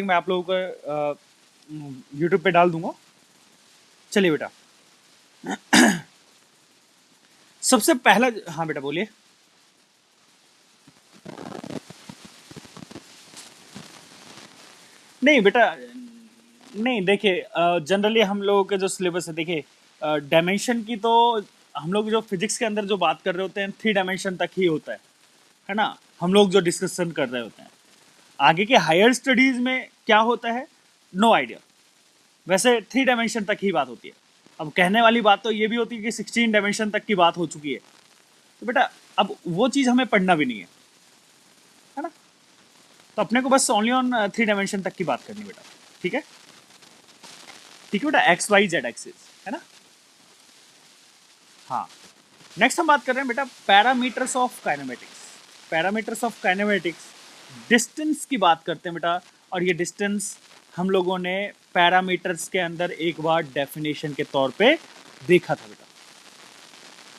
मैं आप लोगों को यूट्यूब पे डाल दूंगा। चलिए बेटा, सबसे पहला, हाँ बेटा बोलिए। नहीं बेटा, नहीं देखिए, जनरली हम लोगों के जो सिलेबस है, देखिए डायमेंशन की तो हम लोग जो फिजिक्स के अंदर जो बात कर रहे होते हैं 3 डायमेंशन तक ही होता है ना। हम लोग जो डिस्कशन कर रहे होते हैं आगे के हायर स्टडीज में क्या होता है, नो आइडिया। वैसे 3 डायमेंशन तक ही बात होती है। अब कहने वाली बात तो ये भी होती है कि 16 डायमेंशन तक की बात हो चुकी है, तो बेटा अब वो चीज़ हमें पढ़ना भी नहीं है ना। तो अपने को बस ओनली ऑन 3 डायमेंशन तक की बात करनी बेटा। ठीक है, ठीक है बेटा, एक्स वाई जेड एक्सिस है ना। हाँ, नेक्स्ट हम बात कर रहे हैं बेटा parameters of kinematics. Parameters of kinematics, distance की बात करते हैं बेटा। और ये डिस्टेंस हम लोगों ने पैरामीटर्स के अंदर एक बार डेफिनेशन के तौर पे देखा था बेटा।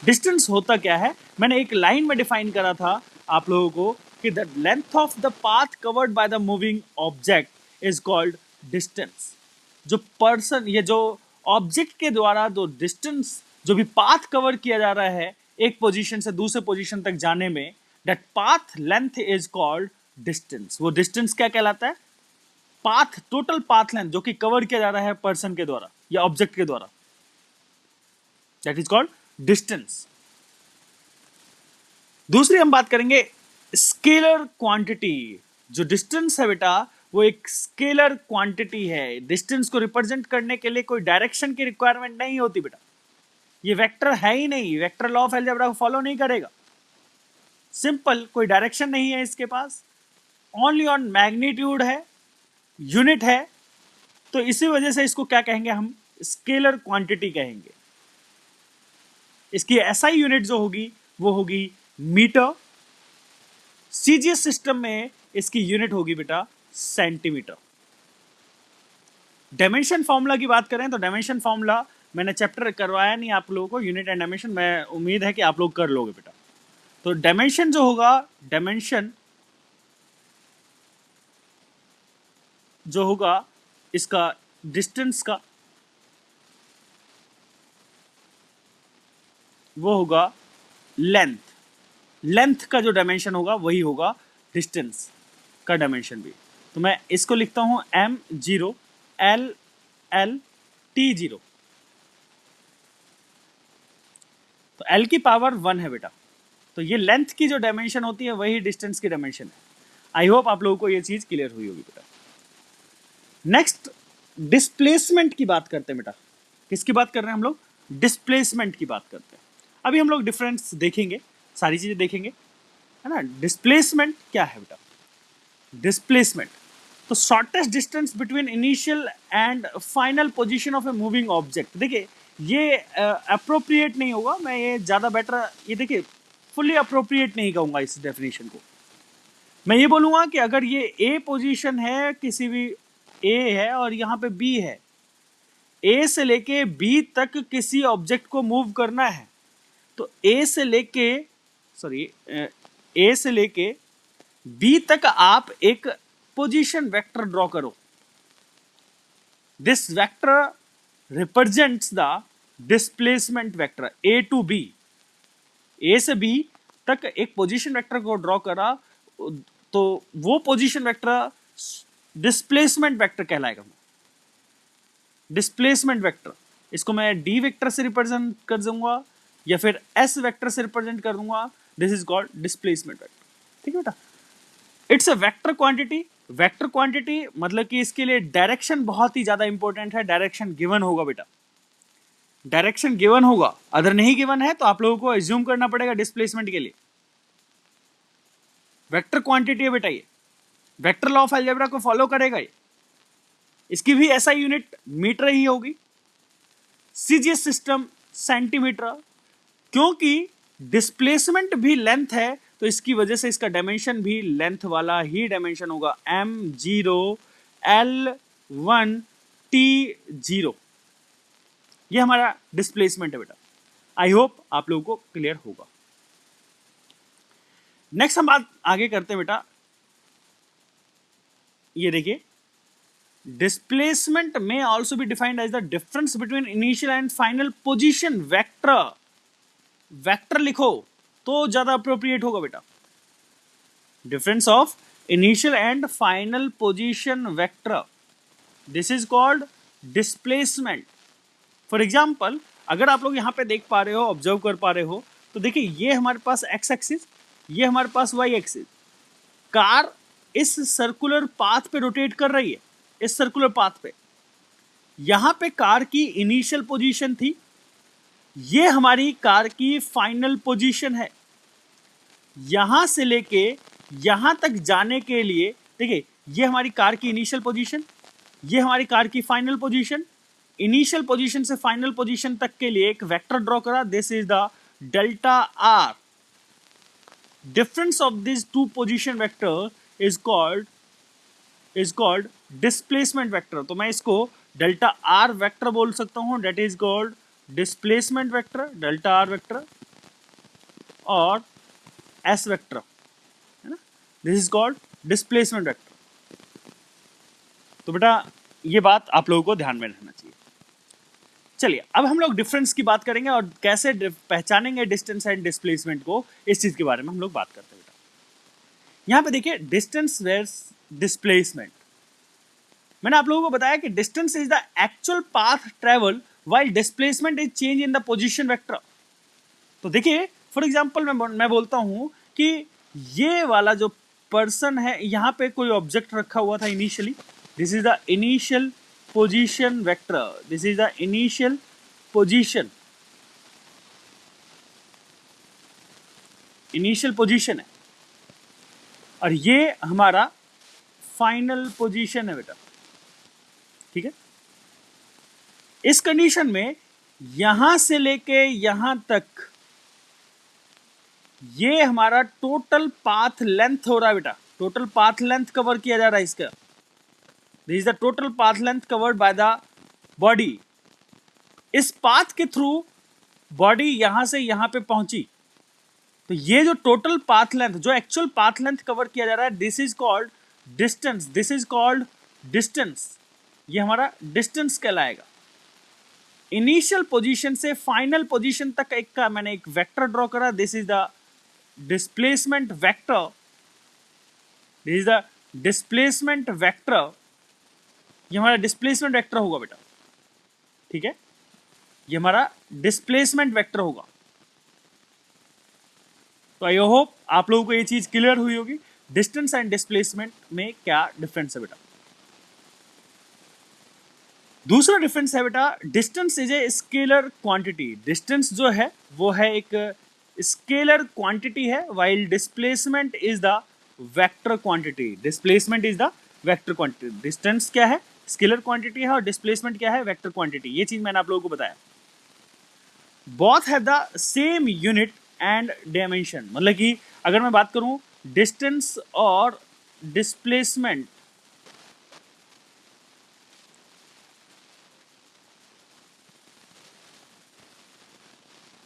डिस्टेंस होता क्या है, मैंने एक लाइन में डिफाइन करा था आप लोगों को कि the length of the path covered by the moving object is called distance. जो पर्सन, ये जो ऑब्जेक्ट के द्वारा जो डिस्टेंस, जो भी पाथ कवर किया जा रहा है एक पोजीशन से दूसरे पोजीशन तक जाने में, that path length is called distance. वो डिस्टेंस क्या कहलाता है, पाथ, टोटल पाथ लेंथ जो कि कवर किया जा रहा है पर्सन के द्वारा या ऑब्जेक्ट के द्वारा, दैट इज कॉल्ड डिस्टेंस। दूसरी हम बात करेंगे स्केलर क्वांटिटी। जो डिस्टेंस है बेटा वो एक स्केलर क्वांटिटी है। डिस्टेंस को रिप्रेजेंट करने के लिए कोई डायरेक्शन की रिक्वायरमेंट नहीं होती बेटा। ये वेक्टर है ही नहीं, वेक्टर लॉ ऑफ अलजेब्रा को फॉलो नहीं करेगा। सिंपल, कोई डायरेक्शन नहीं है इसके पास, ओनली ऑन मैग्नीट्यूड है, यूनिट है। तो इसी वजह से इसको क्या कहेंगे हम, स्केलर क्वांटिटी कहेंगे। इसकी एसआई यूनिट जो होगी वो होगी मीटर। सीजीएस सिस्टम में इसकी यूनिट होगी बेटा सेंटीमीटर। डायमेंशन फॉर्मूला की बात करें तो डायमेंशन फॉर्मूला मैंने चैप्टर करवाया नहीं आप लोगों को, यूनिट एंड डायमेंशन, मैं उम्मीद है कि आप लोग कर लोगे बेटा। तो डायमेंशन जो होगा, डायमेंशन जो होगा इसका डिस्टेंस का, वो होगा लेंथ। लेंथ का जो डायमेंशन होगा वही होगा डिस्टेंस का डायमेंशन भी। तो मैं इसको लिखता हूं m0 l l t0। तो l की पावर 1 है बेटा। तो ये लेंथ की जो डायमेंशन होती है वही डिस्टेंस की डायमेंशन है। आई होप आप लोगों को ये चीज क्लियर हुई होगी बेटा। नेक्स्ट डिस्प्लेसमेंट की बात करते हैं बेटा। किसकी बात कर रहे हैं हम लोग, डिस्प्लेसमेंट की बात करते हैं। अभी हम लोग डिफरेंस देखेंगे, सारी चीजें देखेंगे, है ना। डिस्प्लेसमेंट क्या है बेटा, डिस्प्लेसमेंट तो shortest distance between initial and final position of a moving object. देखिए ये अप्रोप्रिएट नहीं होगा, मैं ये ज़्यादा बेटर, ये देखिए फुली अप्रोप्रिएट नहीं कहूँगा इस डेफिनेशन को। मैं ये बोलूँगा कि अगर ये ए पोजीशन है, किसी भी ए है और यहाँ पे बी है, ए से लेके बी तक किसी ऑब्जेक्ट को मूव करना है, तो ए से लेके बी तक आप एक पोजीशन वेक्टर ड्रॉ करो। This vector represents the displacement vector A to B. A से बी तक एक पोजीशन वेक्टर को ड्रॉ करा तो वो पोजीशन वेक्टर डिस्प्लेसमेंट वेक्टर कहलाएगा। डिस्प्लेसमेंट वेक्टर, इसको मैं डी वेक्टर से रिप्रेजेंट कर दूंगा या फिर एस वेक्टर से रिप्रेजेंट कर दूंगा। This is called displacement vector. ठीक है बेटा, it's a vector quantity. Vector quantity मतलब कि इसके लिए डायरेक्शन बहुत ही ज्यादा इंपॉर्टेंट है। डायरेक्शन गिवन होगा बेटा, डायरेक्शन गिवन होगा। अगर नहीं गिवन है तो आप लोगों को एज्यूम करना पड़ेगा डिस्प्लेसमेंट के लिए। वेक्टर क्वांटिटी है बेटा, ये वेक्टर लॉ ऑफ अलजेब्रा को फॉलो करेगा ये। इसकी भी ऐसा यूनिट मीटर ही होगी, सीजीएस सिस्टम सेंटीमीटर। क्योंकि डिस्प्लेसमेंट भी लेंथ है तो इसकी वजह से इसका डायमेंशन भी लेंथ वाला ही डायमेंशन होगा, m0 l1 t0। ये हमारा डिस्प्लेसमेंट है बेटा। आई होप आप लोगों को क्लियर होगा। नेक्स्ट हम बात आगे करते हैं बेटा। ये देखिए डिस्प्लेसमेंट में also be defined as the difference between initial and final position vector. Vector लिखो तो ज्यादा अप्रोप्रिएट होगा बेटा। Difference of initial and final position vector, this is called displacement. For example, अगर आप लोग यहां पे देख पा रहे हो, ऑब्जर्व कर पा रहे हो, तो देखिए ये हमारे पास एक्स एक्सिस, ये हमारे पास वाई एक्सिस। कार इस सर्कुलर पाथ पे रोटेट कर रही है, इस सर्कुलर पाथ पे। यहां पे कार की इनिशियल पोजीशन थी, ये हमारी कार की फाइनल पोजीशन है। यहां से लेके यहां तक जाने के लिए देखिए, ये हमारी कार की इनिशियल पोजीशन, ये हमारी कार की फाइनल पोजीशन। इनिशियल पोजीशन से फाइनल पोजीशन तक के लिए एक वेक्टर ड्रॉ करा, this is the delta R. Difference of this two position vector is called displacement vector. तो मैं इसको डेल्टा आर वेक्टर बोल सकता हूं, that is called displacement vector, delta R vector और एस वेक्टर, है ना, this is called displacement vector. तो बेटा ये बात आप लोगों को ध्यान में रखना चाहिए। चलिए अब हम लोग डिफरेंस की बात करेंगे और कैसे पहचानेंगे डिस्टेंस एंड डिस्प्लेसमेंट को, इस चीज के बारे में हम लोग बात करते हैं बेटा। यहां पे देखिए डिस्टेंस वर्सेस डिस्प्लेसमेंट। मैंने आप लोगों को बताया कि distance is the actual path travel while displacement is change in the position vector. तो देखिए फॉर एग्जांपल मैं बोलता हूं कि ये वाला जो पर्सन है, यहां पे कोई ऑब्जेक्ट रखा हुआ था initially, this is the initial position vector, this is the initial position, initial position है, और ये हमारा फाइनल पोजीशन है बेटा। ठीक है, इस कंडीशन में यहां से लेके यहां तक ये हमारा टोटल पाथ लेंथ हो रहा है बेटा। टोटल पाथ लेंथ कवर किया जा रहा है इसका, this is the total path length covered by the body. इस पाथ के थ्रू बॉडी यहां से यहां पे पहुंची, तो ये जो टोटल पाथ लेंथ, जो एक्चुअल पाथ लेंथ कवर किया जा रहा है, this is called distance, this is called distance. ये हमारा डिस्टेंस कहलाएगा। इनिशियल पोजीशन से फाइनल पोजीशन तक एक का मैंने एक वेक्टर ड्रॉ करा, this is the displacement vector, this is the displacement vector. ये हमारा डिस्प्लेसमेंट वेक्टर होगा बेटा। ठीक है, ये हमारा डिस्प्लेसमेंट वेक्टर होगा। तो आई होप आप लोगों को ये चीज क्लियर हुई होगी, डिस्टेंस एंड डिस्प्लेसमेंट में क्या डिफरेंस है बेटा। दूसरा डिफरेंस है बेटा, distance is a scalar quantity. Distance जो है वो है एक स्केलर क्वांटिटी है, while displacement is the vector quantity. Displacement is the vector quantity. Distance क्या है, स्केलर क्वांटिटी है, और डिस्प्लेसमेंट क्या है, वेक्टर क्वांटिटी। ये चीज मैंने आप लोगों को बताया। Both have the same unit and dimension. मतलब कि अगर मैं बात करूं डिस्टेंस और डिस्प्लेसमेंट,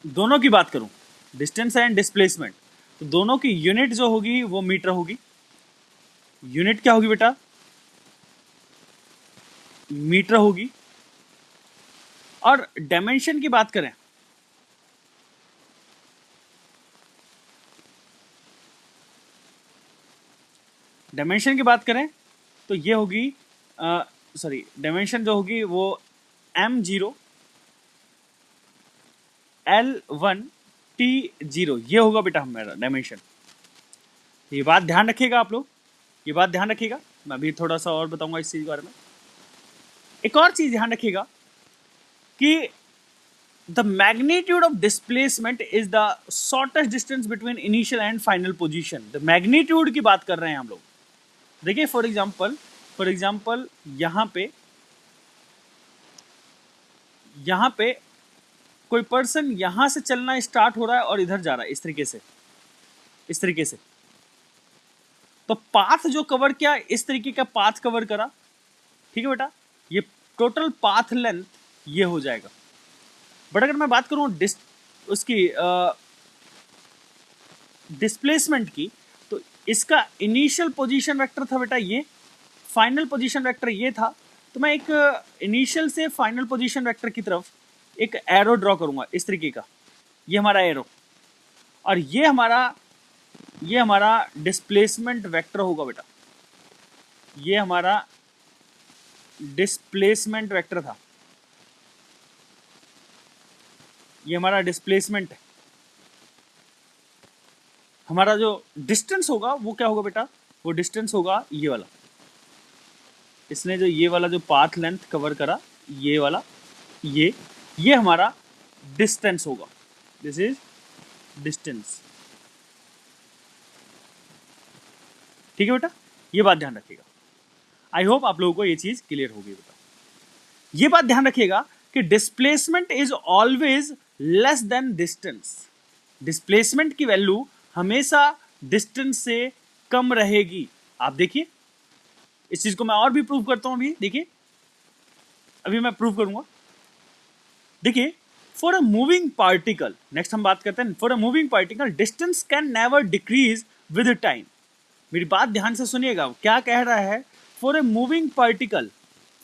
दोनों की बात करूं, डिस्टेंस एंड डिस्प्लेसमेंट, तो दोनों की यूनिट जो होगी वो मीटर होगी। यूनिट क्या होगी बेटा, मीटर होगी। और डायमेंशन की बात करें, डायमेंशन की बात करें तो ये होगी सॉरी, डायमेंशन जो होगी वो m0 L1 T0, ये होगा बेटा हमारा डायमेंशन। ये बात ध्यान रखिएगा आप लोग, ये बात ध्यान रखिएगा। मैं अभी थोड़ा सा और बताऊंगा इस चीज के बारे में। एक और चीज ध्यान रखिएगा कि the magnitude of displacement is the shortest distance between initial and final position. The magnitude की बात कर रहे हैं हम लोग। देखिए फॉर एग्जाम्पल यहाँ पे कोई पर्सन यहां से चलना स्टार्ट हो रहा है और इधर जा रहा है, इस तरीके से। तो पाथ जो कवर किया, इस तरीके का पाथ कवर करा। ठीक है बेटा, ये टोटल पाथ लेंथ ये हो जाएगा। बट अगर मैं बात करूं उसकी डिस्प्लेसमेंट की, तो इसका इनिशियल पोजीशन वेक्टर था बेटा ये, फाइनल पोजीशन वेक्टर ये था, तो मैं एक इनिशियल से फाइनल पोजीशन वेक्टर की तरफ एक एरो ड्रॉ करूंगा इस तरीके का, ये हमारा एरो, और ये हमारा डिस्प्लेसमेंट वेक्टर होगा बेटा, ये हमारा डिस्प्लेसमेंट वेक्टर था, ये हमारा डिस्प्लेसमेंट है। हमारा जो डिस्टेंस होगा वो क्या होगा बेटा, वो डिस्टेंस होगा ये वाला, इसने जो ये वाला जो पाथ लेंथ कवर करा, ये वाला, ये हमारा डिस्टेंस होगा, दिस इज डिस्टेंस। ठीक है बेटा, ये बात ध्यान रखिएगा। आई होप आप लोगों को ये चीज क्लियर होगी बेटा। ये बात ध्यान रखिएगा कि displacement is always less than distance. Displacement की वैल्यू हमेशा डिस्टेंस से कम रहेगी। आप देखिए, इस चीज को मैं और भी प्रूव करता हूं। अभी देखिए, अभी मैं प्रूव करूंगा। देखिए, for a moving particle, next हम बात करते हैं, for a moving particle distance can never decrease with time. मेरी बात ध्यान से सुनिएगा, क्या कह रहा है, for a moving particle.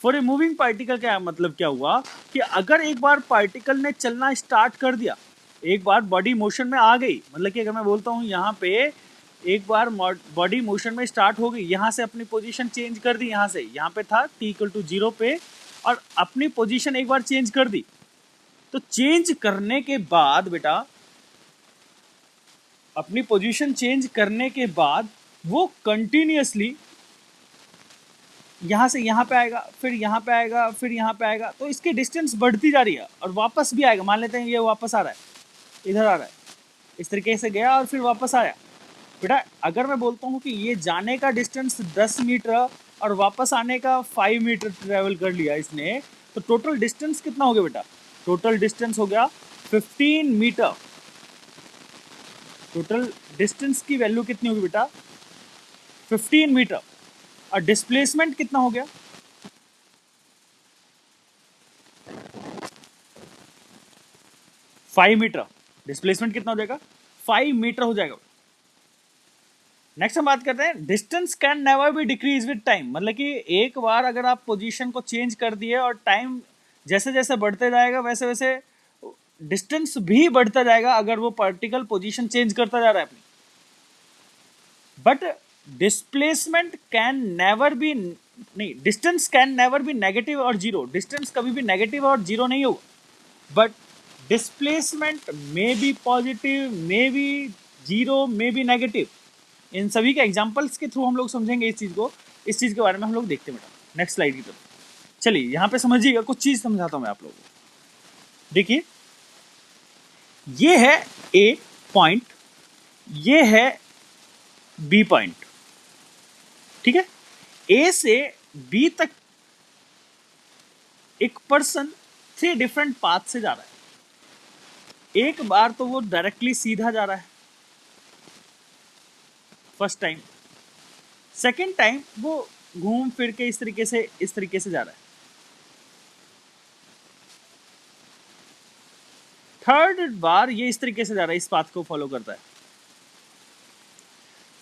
For a moving particle क्या मतलब, क्या हुआ कि अगर एक बार पार्टिकल ने चलना स्टार्ट कर दिया, एक बार बॉडी मोशन में आ गई, मतलब कि अगर मैं बोलता हूं यहाँ पे एक बार बॉडी मोशन में स्टार्ट हो गई, यहाँ से अपनी पोजीशन चेंज कर दी, यहाँ से यहाँ पे था t=0 पे, और अपनी पोजीशन एक बार चेंज कर दी, तो चेंज करने के बाद बेटा, अपनी पोजीशन चेंज करने के बाद वो कंटिन्यूअसली यहाँ से यहाँ पे आएगा, फिर यहाँ पे आएगा, फिर यहाँ पे आएगा, तो इसकी डिस्टेंस बढ़ती जा रही है और वापस भी आएगा। मान लेते हैं ये वापस आ रहा है, इधर आ रहा है, इस तरीके से गया और फिर वापस आया। बेटा अगर मैं बोलता हूँ कि ये जाने का डिस्टेंस 10 मीटर और वापस आने का 5 मीटर ट्रेवल कर लिया इसने, तो टोटल डिस्टेंस कितना हो गया बेटा, टोटल डिस्टेंस हो गया 15 मीटर। टोटल डिस्टेंस की वैल्यू कितनी होगी बेटा, 15 मीटर। और डिस्प्लेसमेंट कितना हो गया, फाइव मीटर। डिस्प्लेसमेंट कितना हो जाएगा, 5 मीटर हो जाएगा। नेक्स्ट हम बात करते हैं, distance can never be decrease with time. मतलब कि एक बार अगर आप पोजीशन को चेंज कर दिए और टाइम जैसे जैसे बढ़ते जाएगा वैसे वैसे डिस्टेंस भी बढ़ता जाएगा, अगर वो पार्टिकल पोजीशन चेंज करता जा रहा है अपनी। But displacement can never be, नहीं, distance can never be negative और जीरो। डिस्टेंस कभी भी नेगेटिव और जीरो नहीं होगा, but displacement may be positive, may be zero, may be negative. इन सभी के एग्जांपल्स के थ्रू हम लोग समझेंगे इस चीज को, इस चीज के बारे में हम लोग देखते हैं बेटा। नेक्स्ट स्लाइड की तरफ चलिए, यहाँ पे समझिएगा, कुछ चीज समझाता हूं मैं आप लोगों को। देखिए, ये है ए पॉइंट, ये है बी पॉइंट, ठीक है। ए से बी तक एक पर्सन 3 डिफरेंट पाथ से जा रहा है। एक बार तो वो डायरेक्टली सीधा जा रहा है, फर्स्ट टाइम। सेकेंड टाइम वो घूम फिर के इस तरीके से जा रहा है। थर्ड बार ये इस तरीके से जा रहा है, इस पाथ को फॉलो करता है।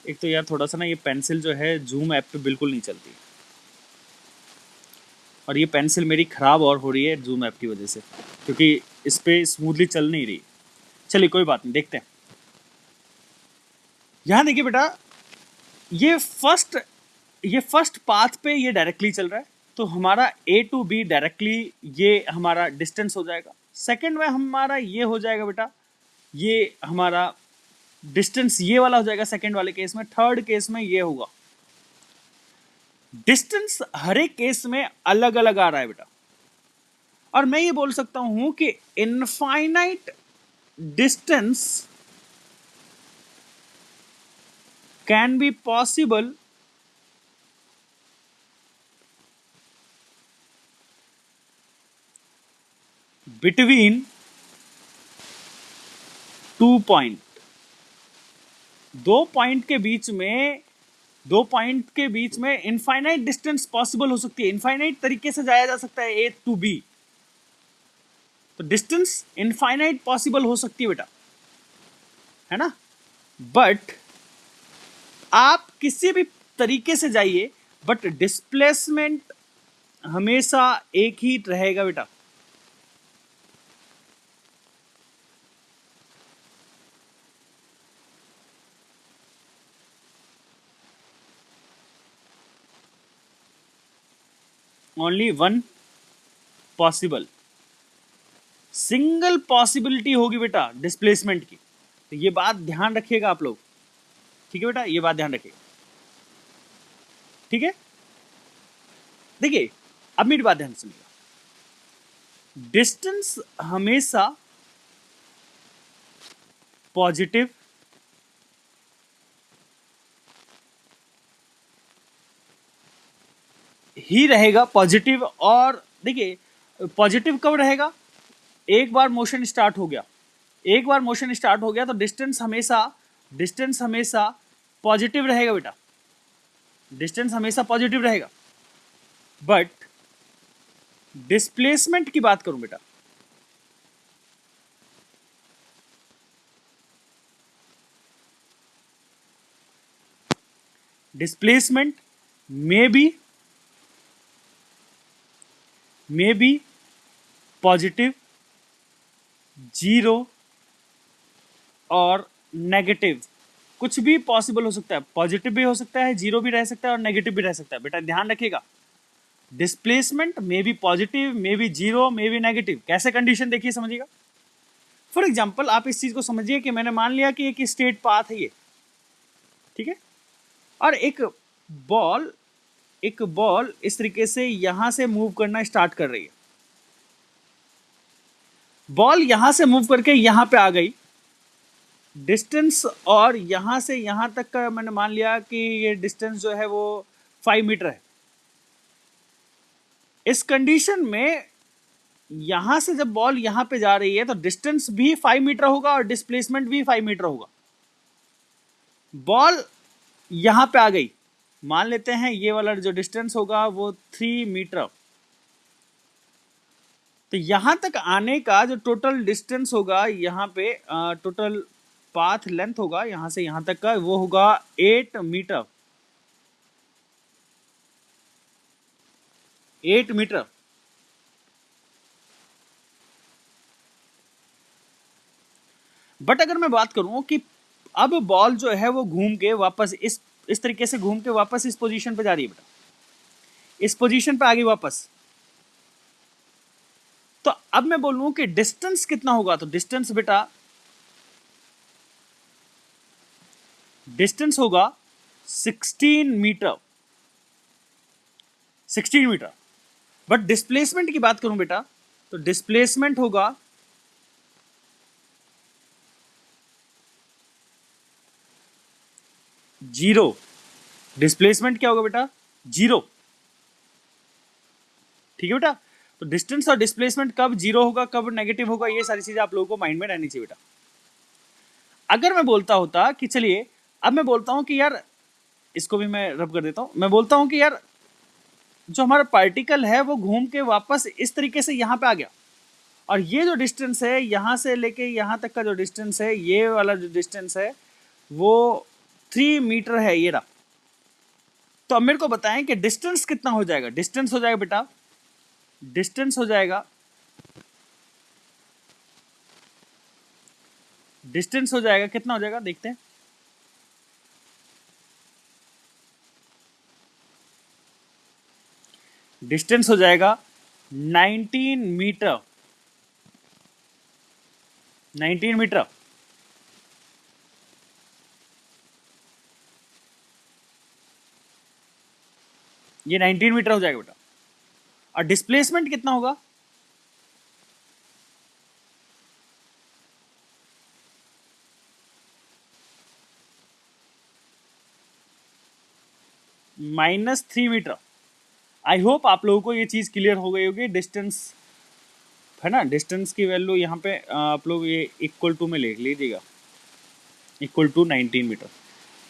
एक तो यार थोड़ा सा ना ये पेंसिल जो है जूम ऐप पे बिल्कुल नहीं चलती, और ये पेंसिल मेरी खराब और हो रही है जूम ऐप की वजह से, क्योंकि इस पे स्मूथली चल नहीं रही। चलिए कोई बात नहीं, देखते हैं। यहां देखिए बेटा, ये फर्स्ट पाथ पे ये डायरेक्टली चल रहा है, तो हमारा ए टू बी डायरेक्टली ये हमारा डिस्टेंस हो जाएगा। सेकंड में हमारा ये हो जाएगा बेटा, ये हमारा डिस्टेंस ये वाला हो जाएगा सेकंड वाले केस में। थर्ड केस में ये होगा। डिस्टेंस हर एक केस में अलग अलग आ रहा है बेटा, और मैं ये बोल सकता हूं कि infinite distance can be possible between 2 point. दो पॉइंट के बीच में इनफाइनाइट डिस्टेंस पॉसिबल हो सकती है, इनफाइनाइट तरीके से जाया जा सकता है ए टू बी। तो डिस्टेंस इनफाइनाइट पॉसिबल हो सकती है बेटा, है ना। बट आप किसी भी तरीके से जाइए, बट डिस्प्लेसमेंट हमेशा एक ही रहेगा बेटा। Only one possible, single possibility होगी बेटा डिस्प्लेसमेंट की। तो ये बात ध्यान रखिएगा आप लोग, ठीक है बेटा, ये बात ध्यान रखिएगा, ठीक है। देखिए अब मेरी बात ध्यान सुनिएगा, डिस्टेंस हमेशा पॉजिटिव ही रहेगा, पॉजिटिव। और देखिए पॉजिटिव कब रहेगा, एक बार मोशन स्टार्ट हो गया, एक बार मोशन स्टार्ट हो गया तो डिस्टेंस हमेशा पॉजिटिव रहेगा बेटा, डिस्टेंस हमेशा पॉजिटिव रहेगा। बट डिस्प्लेसमेंट की बात करूं बेटा, displacement may be positive, zero और नेगेटिव, कुछ भी पॉसिबल हो सकता है, पॉजिटिव भी हो सकता है, जीरो भी रह सकता है और नेगेटिव भी रह सकता है। बेटा ध्यान रखिएगा, displacement may be positive, may be zero, may be negative. कैसे कंडीशन देखिए समझिएगा। फॉर एग्जाम्पल आप इस चीज को समझिए कि मैंने मान लिया कि एक स्ट्रेट पाथ है ये, ठीक है, और एक बॉल इस तरीके से यहां से मूव करना स्टार्ट कर रही है। बॉल यहां से मूव करके यहां पे आ गई, डिस्टेंस और यहां से यहां तक का मैंने मान लिया कि ये डिस्टेंस जो है वो 5 मीटर है। इस कंडीशन में यहां से जब बॉल यहां पे जा रही है तो डिस्टेंस भी 5 मीटर होगा और डिस्प्लेसमेंट भी 5 मीटर होगा। बॉल यहां पे आ गई, मान लेते हैं ये वाला जो डिस्टेंस होगा वो 3 मीटर, तो यहां तक आने का जो टोटल डिस्टेंस होगा, यहां पे टोटल पाथ लेंथ होगा यहां से यहां तक का, वो होगा 8 मीटर, 8 मीटर। बट अगर मैं बात करूं कि अब बॉल जो है वो घूम के वापस इस तरीके से घूम के वापस इस पोजीशन पे जा रही है बेटा, इस पोजीशन पे आ गई वापस, तो अब मैं बोलूं कि डिस्टेंस कितना होगा, तो डिस्टेंस बेटा, डिस्टेंस होगा 16 मीटर, 16 मीटर। बट डिस्प्लेसमेंट की बात करूं बेटा, तो डिस्प्लेसमेंट होगा 0। डिस्प्लेसमेंट क्या होगा बेटा, 0, ठीक है बेटा। तो डिस्टेंस और डिस्प्लेसमेंट कब 0 होगा, कब नेगेटिव होगा, ये सारी चीजें आप लोगों को माइंड में रहनी चाहिए बेटा। अगर मैं बोलता होता कि चलिए, अब मैं बोलता हूं कि यार, इसको भी मैं रब कर देता हूं, मैं बोलता हूं कि यार जो हमारा पार्टिकल है वो घूम के वापस इस तरीके से यहां पे आ गया, और ये जो डिस्टेंस है यहां से लेके यहां तक का जो डिस्टेंस है, ये वाला जो डिस्टेंस है वो 3 मीटर है ये रहा। तो अब मेरे को बताएं कि डिस्टेंस कितना हो जाएगा। डिस्टेंस हो जाएगा बेटा, डिस्टेंस हो जाएगा, डिस्टेंस हो जाएगा, कितना हो जाएगा देखते हैं। डिस्टेंस हो जाएगा 19 मीटर, 19 मीटर। ये 19 मीटर हो जाएगा बेटा। और डिस्प्लेसमेंट कितना होगा, -3 मीटर। आई होप आप लोगों को ये चीज क्लियर हो गई होगी। डिस्टेंस है ना, डिस्टेंस की वैल्यू यहाँ पे आप लोग ये इक्वल टू में लिख लीजिएगा, equal to 19 meter.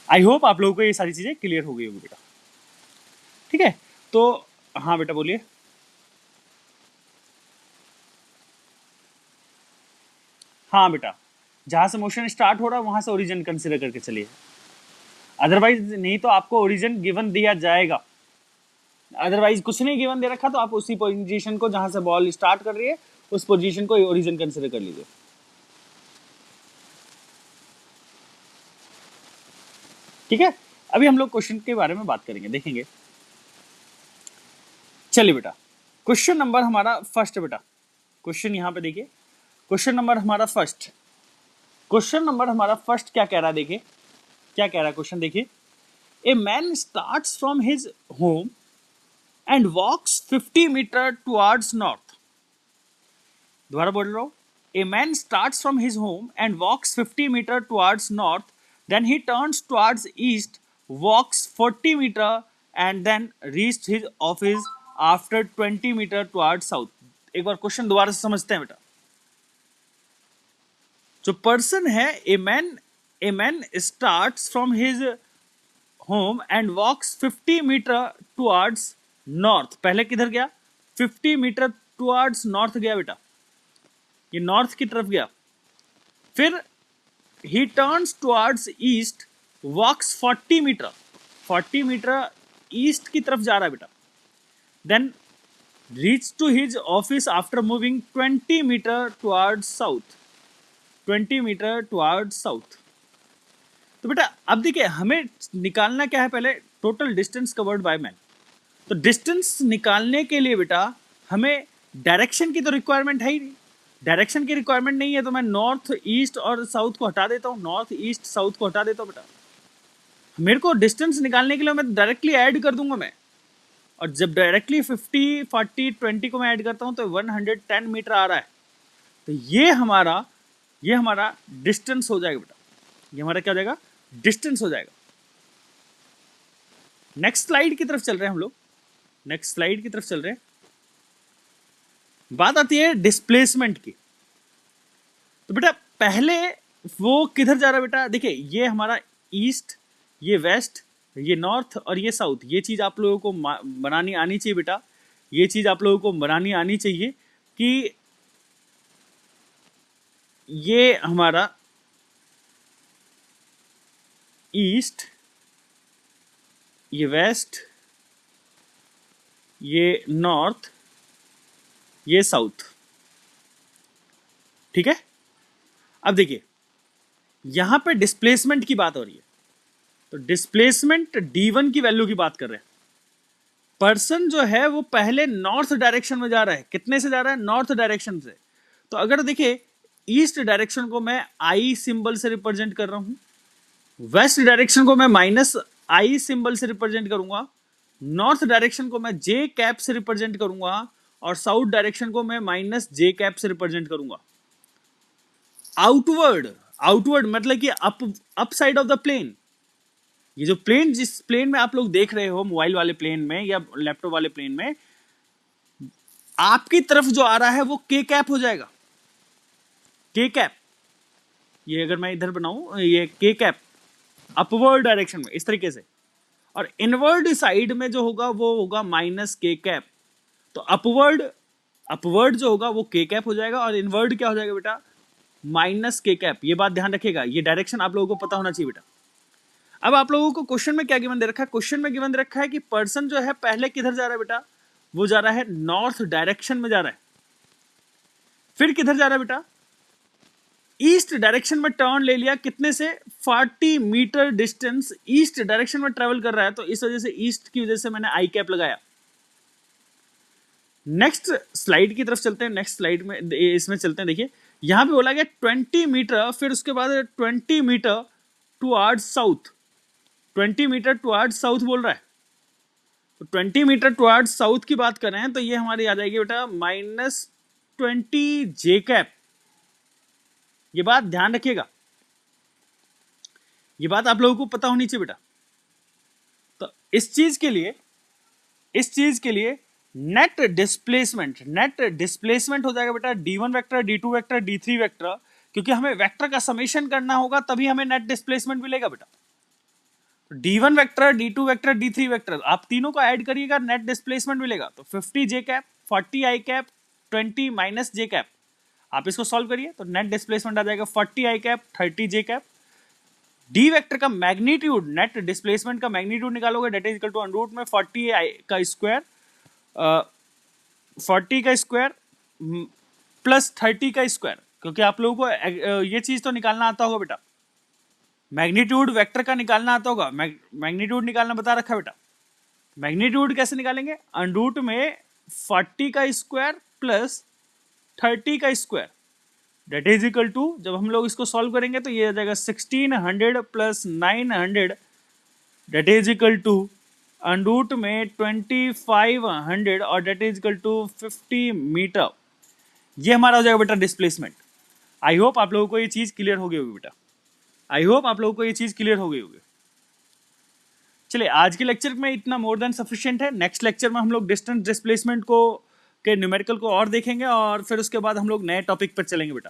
I hope आप लोगों को ये सारी चीजें क्लियर हो गई होगी बेटा, ठीक है। तो हाँ बेटा बोलिए। हाँ बेटा, जहां से मोशन स्टार्ट हो रहा है वहां से ओरिजिन कंसिडर करके चलिए, अदरवाइज नहीं तो आपको ओरिजिन गिवन दिया जाएगा। अदरवाइज कुछ नहीं गिवन दे रखा तो आप उसी पोजीशन को जहां से बॉल स्टार्ट कर रही है उस पोजीशन को ओरिजिन कंसिडर कर लीजिए। ठीक है, अभी हम लोग क्वेश्चन के बारे में बात करेंगे, देखेंगे। चलिए बेटा, क्वेश्चन नंबर हमारा फर्स्ट बेटा, क्वेश्चन यहां पे देखिए, क्वेश्चन नंबर हमारा फर्स्ट, क्वेश्चन नंबर हमारा फर्स्ट क्या कह रहा है, देखिए क्या कह रहा है क्वेश्चन, देखिए। A man starts from his home and walks 50 meter towards north. दोबारा बोल रहा हूं, a man starts from his home and walks 50 meter towards north, then he turns towards east, walks 40 meter and then reached his office after 20 meter towards south. एक बार question दोबारा से समझते हैं बेटा। जो पर्सन है, a man starts from his home and walks 50 meter towards north. पहले किधर गया? 50 मीटर टुवर्ड्स नॉर्थ गया बेटा, ये नॉर्थ की तरफ गया। फिर he turns towards east, walks 40 meter, 40 meter east की तरफ जा रहा है बेटा। Then reach to his office after moving 20 meter towards south, 20 meter towards south. तो बेटा अब देखिए, हमें निकालना क्या है, पहले total distance covered by man. तो डिस्टेंस निकालने के लिए बेटा हमें डायरेक्शन की तो रिक्वायरमेंट है ही नहीं। डायरेक्शन की रिक्वायरमेंट नहीं है तो मैं नॉर्थ ईस्ट और साउथ को हटा देता हूँ, नॉर्थ ईस्ट साउथ को हटा देता हूँ बेटा। मेरे को डिस्टेंस निकालने के लिए मैं डायरेक्टली ऐड कर दूंगा मैं, और जब डायरेक्टली 50, 40, 20 को मैं ऐड करता हूँ तो 110 मीटर आ रहा है। तो ये हमारा डिस्टेंस हो जाएगा बेटा, ये हमारा क्या हो जाएगा? डिस्टेंस हो जाएगा। नेक्स्ट स्लाइड की तरफ चल रहे हैं हम लोग, नेक्स्ट स्लाइड की तरफ चल रहे हैं। बात आती है डिस्प्लेसमेंट की। तो बेटा पहले वो किधर जा रहा है बेटा? देखिए ये हमारा ईस्ट, ये वेस्ट, ये नॉर्थ और ये साउथ। ये चीज आप लोगों को बनानी आनी चाहिए बेटा, ये चीज आप लोगों को बनानी आनी चाहिए कि ये हमारा ईस्ट, ये वेस्ट, ये नॉर्थ, ये साउथ। ठीक है, अब देखिए यहां पे डिस्प्लेसमेंट की बात हो रही है। तो डिस्प्लेसमेंट d1 की वैल्यू की बात कर रहे हैं। पर्सन जो है वो पहले नॉर्थ डायरेक्शन में जा रहा है। कितने से जा रहा है? नॉर्थ डायरेक्शन से। तो अगर देखिए ईस्ट डायरेक्शन को मैं आई सिंबल से रिप्रेजेंट कर रहा हूं, वेस्ट डायरेक्शन को मैं माइनस आई सिंबल से रिप्रेजेंट करूंगा, नॉर्थ डायरेक्शन को मैं जे कैप से रिप्रेजेंट करूंगा, और साउथ डायरेक्शन को मैं माइनस जे कैप से रिप्रेजेंट करूंगा। आउटवर्ड, आउटवर्ड मतलब कि up side of the plane. ये जो प्लेन, जिस प्लेन में आप लोग देख रहे हो, मोबाइल वाले प्लेन में या लैपटॉप वाले प्लेन में, आपकी तरफ जो आ रहा है वो के कैप हो जाएगा, के कैप। ये अगर मैं इधर बनाऊं, ये के कैप अपवर्ड डायरेक्शन में इस तरीके से, और इनवर्ड साइड में जो होगा वो होगा माइनस के कैप। तो अपवर्ड जो होगा वो के कैप हो जाएगा, और इनवर्ड क्या हो जाएगा बेटा? माइनस के कैप। ये बात ध्यान रखिएगा, ये डायरेक्शन आप लोगों को पता होना चाहिए बेटा। अब आप लोगों को क्वेश्चन में क्या गिवन दे रखा है? क्वेश्चन में गिवन दे रखा है कि पर्सन जो है पहले किधर जा रहा है बेटा? वो जा रहा है नॉर्थ डायरेक्शन में जा रहा है। फिर किधर जा रहा है बेटा? ईस्ट डायरेक्शन में टर्न ले लिया। कितने से? 40 मीटर डिस्टेंस ईस्ट डायरेक्शन में ट्रेवल कर रहा है। तो इस वजह से ईस्ट की वजह से मैंने आई कैप लगाया। नेक्स्ट स्लाइड की तरफ चलते हैं, नेक्स्ट स्लाइड में इसमें चलते हैं। देखिए यहां पे बोला गया 20 मीटर, फिर उसके बाद 20 meter towards south, 20 meter towards south बोल रहा है। तो 20 मीटर टुवर्ड्स साउथ की बात करें तो ये हमारी आ जाएगी बेटा -20 जे कैप। ये बात ध्यान रखिएगा, ये बात आप लोगों को पता होनी चाहिए बेटा। तो इस चीज के लिए नेट डिस्प्लेसमेंट हो जाएगा बेटा d1 vector, d2 vector, d3 vector, क्योंकि हमें वेक्टर का समेशन करना होगा तभी हमें नेट डिस्प्लेसमेंट मिलेगा बेटा। तो d1 vector, d2 vector, d3 vector, आप तीनों को ऐड करिएगा, नेट डिस्प्लेसमेंट मिलेगा। तो 50 जे cap, 40 I cap, 20 minus J cap. आप इसको सॉल्व करिए तो नेट डिस्प्लेसमेंट आ जाएगा 40 I cap, 30 J cap. D vector का मैग्नीट्यूड, नेट डिस्प्लेसमेंट का मैग्नीट्यूड निकालोगे, that is equal to under root में 40 का स्क्वायर, 40 का स्क्वायर प्लस 30 का स्क्वायर, क्योंकि आप लोगों को ये चीज तो निकालना आता होगा बेटा, मैग्नीट्यूड वेक्टर का निकालना आता होगा, मैग्नीट्यूड निकालना बता रखा है बेटा। मैग्नीट्यूड कैसे निकालेंगे, अंडर रूट में 40 का स्क्वायर प्लस 30 का square, that is equal to, जब हम लोग इसको सॉल्व करेंगे तो ये आ जाएगा 1600 plus 900, that is equal to under root में 2500 और that is equal to 50 meter. ये हमारा हो जाएगा बेटा डिस्प्लेसमेंट। आई होप आप लोगों को ये चीज क्लियर हो गई होगी बेटा, आई होप आप लोगों को ये चीज क्लियर हो गई होगी। चलिए आज के लेक्चर में इतना मोर देन सफिशिएंट है। नेक्स्ट लेक्चर में हम लोग डिस्टेंस डिस्प्लेसमेंट को के न्यूमेरिकल को और देखेंगे और फिर उसके बाद हम लोग नए टॉपिक पर चलेंगे बेटा।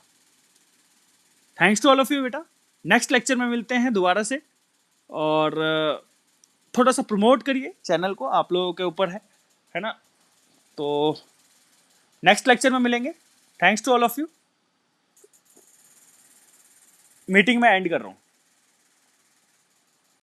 Thanks to all of you बेटा। नेक्स्ट लेक्चर में मिलते हैं दोबारा से, और थोड़ा सा प्रमोट करिए चैनल को, आप लोगों के ऊपर है ना। तो नेक्स्ट लेक्चर में मिलेंगे। Thanks to all of you. Meeting में एंड कर रहा हूँ।